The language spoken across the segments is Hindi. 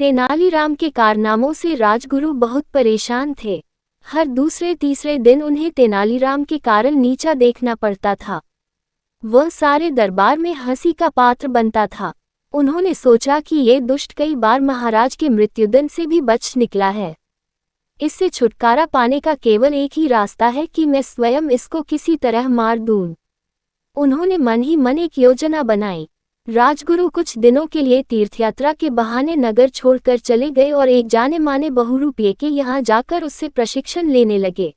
तेनालीराम के कारनामों से राजगुरु बहुत परेशान थे। हर दूसरे तीसरे दिन उन्हें तेनालीराम के कारण नीचा देखना पड़ता था। वह सारे दरबार में हंसी का पात्र बनता था। उन्होंने सोचा कि ये दुष्ट कई बार महाराज के मृत्युदंड से भी बच निकला है। इससे छुटकारा पाने का केवल एक ही रास्ता है कि मैं स्वयं इसको किसी तरह मार दूं। उन्होंने मन ही मन एक योजना बनाई। राजगुरु कुछ दिनों के लिए तीर्थयात्रा के बहाने नगर छोड़कर चले गए और एक जाने माने बहुरूपिये के यहाँ जाकर उससे प्रशिक्षण लेने लगे।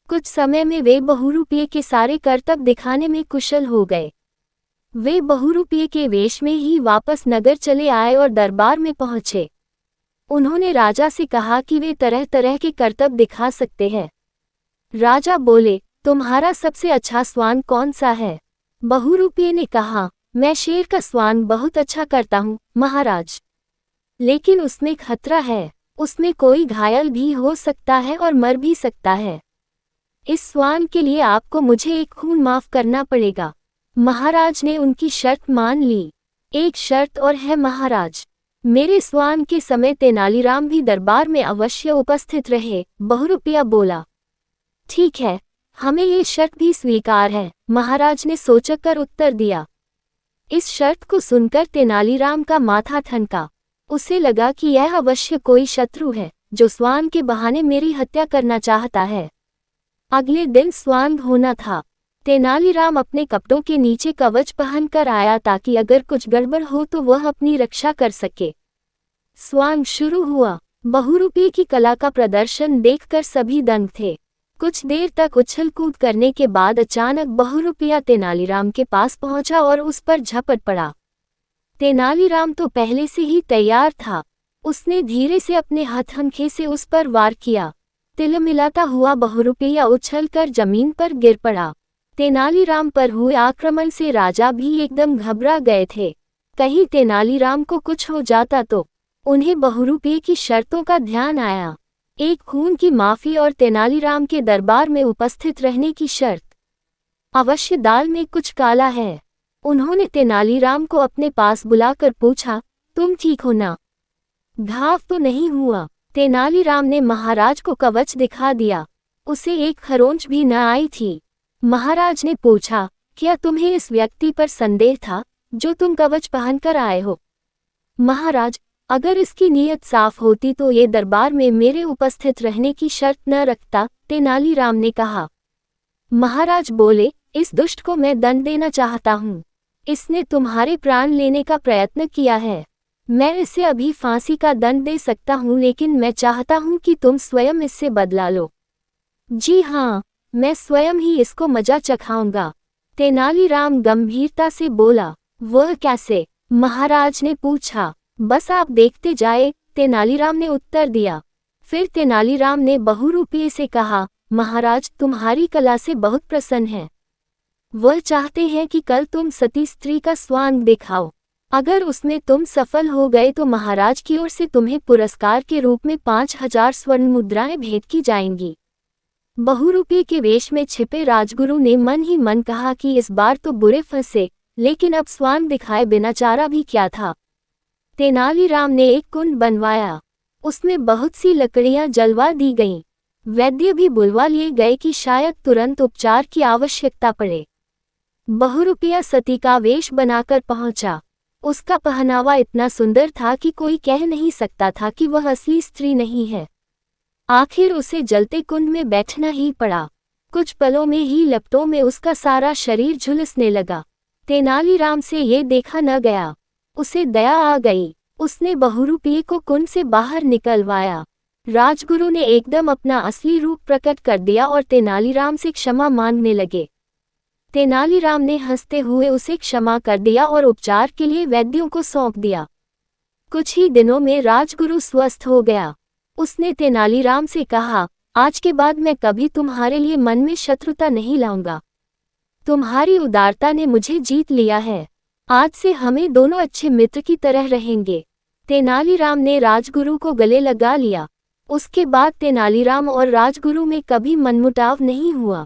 कुछ समय में वे बहुरूपिये के सारे करतब दिखाने में कुशल हो गए। वे बहुरूपिये के वेश में ही वापस नगर चले आए और दरबार में पहुंचे। उन्होंने राजा से कहा कि वे तरह तरह के करतब दिखा सकते हैं। राजा बोले, तुम्हारा सबसे अच्छा स्वान कौन सा है? बहुरूपिये ने कहा, मैं शेर का स्वान बहुत अच्छा करता हूँ महाराज। लेकिन उसमें खतरा है, उसमें कोई घायल भी हो सकता है और मर भी सकता है। इस स्वान के लिए आपको मुझे एक खून माफ करना पड़ेगा। महाराज ने उनकी शर्त मान ली। एक शर्त और है महाराज, मेरे स्वान के समय तेनालीराम भी दरबार में अवश्य उपस्थित रहे। बहुरूपिया बोला, ठीक है, हमें ये शर्त भी स्वीकार है, महाराज ने सोचकर उत्तर दिया। इस शर्त को सुनकर तेनालीराम का माथा ठनका। उसे लगा कि यह अवश्य कोई शत्रु है जो स्वान के बहाने मेरी हत्या करना चाहता है। अगले दिन स्वान होना था। तेनालीराम अपने कपड़ों के नीचे कवच पहनकर आया ताकि अगर कुछ गड़बड़ हो तो वह अपनी रक्षा कर सके। स्वान शुरू हुआ। बहुरूपिये की कला का प्रदर्शन देखकर सभी दंग थे। कुछ देर तक उछल कूद करने के बाद अचानक बहुरूपिया तेनालीराम के पास पहुंचा और उस पर झपट पड़ा। तेनालीराम तो पहले से ही तैयार था। उसने धीरे से अपने हथकंडे से उस पर वार किया। तिलमिलाता हुआ बहुरूपिया उछलकर जमीन पर गिर पड़ा। तेनालीराम पर हुए आक्रमण से राजा भी एकदम घबरा गए थे। कहीं तेनालीराम को कुछ हो जाता तो। उन्हें बहुरूपिये की शर्तों का ध्यान आया। एक खून की माफी और तेनालीराम के दरबार में उपस्थित रहने की शर्त। अवश्य दाल में कुछ काला है। उन्होंने तेनालीराम को अपने पास बुलाकर पूछा, तुम ठीक हो ना? घाव तो नहीं हुआ? तेनालीराम ने महाराज को कवच दिखा दिया। उसे एक खरोंच भी न आई थी। महाराज ने पूछा, क्या तुम्हें इस व्यक्ति पर संदेह था जो तुम कवच पहनकर आए हो? महाराज, अगर इसकी नीयत साफ होती तो ये दरबार में मेरे उपस्थित रहने की शर्त न रखता, तेनालीराम ने कहा। महाराज बोले, इस दुष्ट को मैं दंड देना चाहता हूँ। इसने तुम्हारे प्राण लेने का प्रयत्न किया है। मैं इसे अभी फांसी का दंड दे सकता हूँ, लेकिन मैं चाहता हूँ कि तुम स्वयं इससे बदला लो। जी हाँ, मैं स्वयं ही इसको मजा चखाऊंगा। तेनालीराम गंभीरता से बोला। वह कैसे? महाराज ने पूछा। बस आप देखते जाए, तेनालीराम ने उत्तर दिया। फिर तेनालीराम ने बहुरूपिये से कहा, महाराज तुम्हारी कला से बहुत प्रसन्न है। वह चाहते हैं कि कल तुम सती स्त्री का स्वांग दिखाओ। अगर उसमें तुम सफल हो गए तो महाराज की ओर से तुम्हें पुरस्कार के रूप में 5000 स्वर्ण मुद्राएं भेंट की जाएंगी। बहुरूपिये के वेश में छिपे राजगुरु ने मन ही मन कहा कि इस बार तो बुरे फंसे, लेकिन अब स्वांग दिखाए बिना चारा भी क्या था। तेनालीराम ने एक कुंड बनवाया। उसमें बहुत सी लकड़ियां जलवा दी गईं। वैद्य भी बुलवा लिए गए कि शायद तुरंत उपचार की आवश्यकता पड़े। बहुरूपिया सती का वेश बनाकर पहुंचा। उसका पहनावा इतना सुंदर था कि कोई कह नहीं सकता था कि वह असली स्त्री नहीं है। आखिर उसे जलते कुंड में बैठना ही पड़ा। कुछ पलों में ही लपटों में उसका सारा शरीर झुलसने लगा। तेनालीराम से ये देखा न गया। उसे दया आ गई। उसने बहुरूपिये को कुंड से बाहर निकलवाया। राजगुरु ने एकदम अपना असली रूप प्रकट कर दिया और तेनालीराम से क्षमा मांगने लगे। तेनालीराम ने हंसते हुए उसे क्षमा कर दिया और उपचार के लिए वैद्यों को सौंप दिया। कुछ ही दिनों में राजगुरु स्वस्थ हो गया। उसने तेनालीराम से कहा, आज के बाद मैं कभी तुम्हारे लिए मन में शत्रुता नहीं लाऊंगा। तुम्हारी उदारता ने मुझे जीत लिया है। आज से हमें दोनों अच्छे मित्र की तरह रहेंगे। तेनालीराम ने राजगुरु को गले लगा लिया। उसके बाद तेनालीराम और राजगुरु में कभी मनमुटाव नहीं हुआ।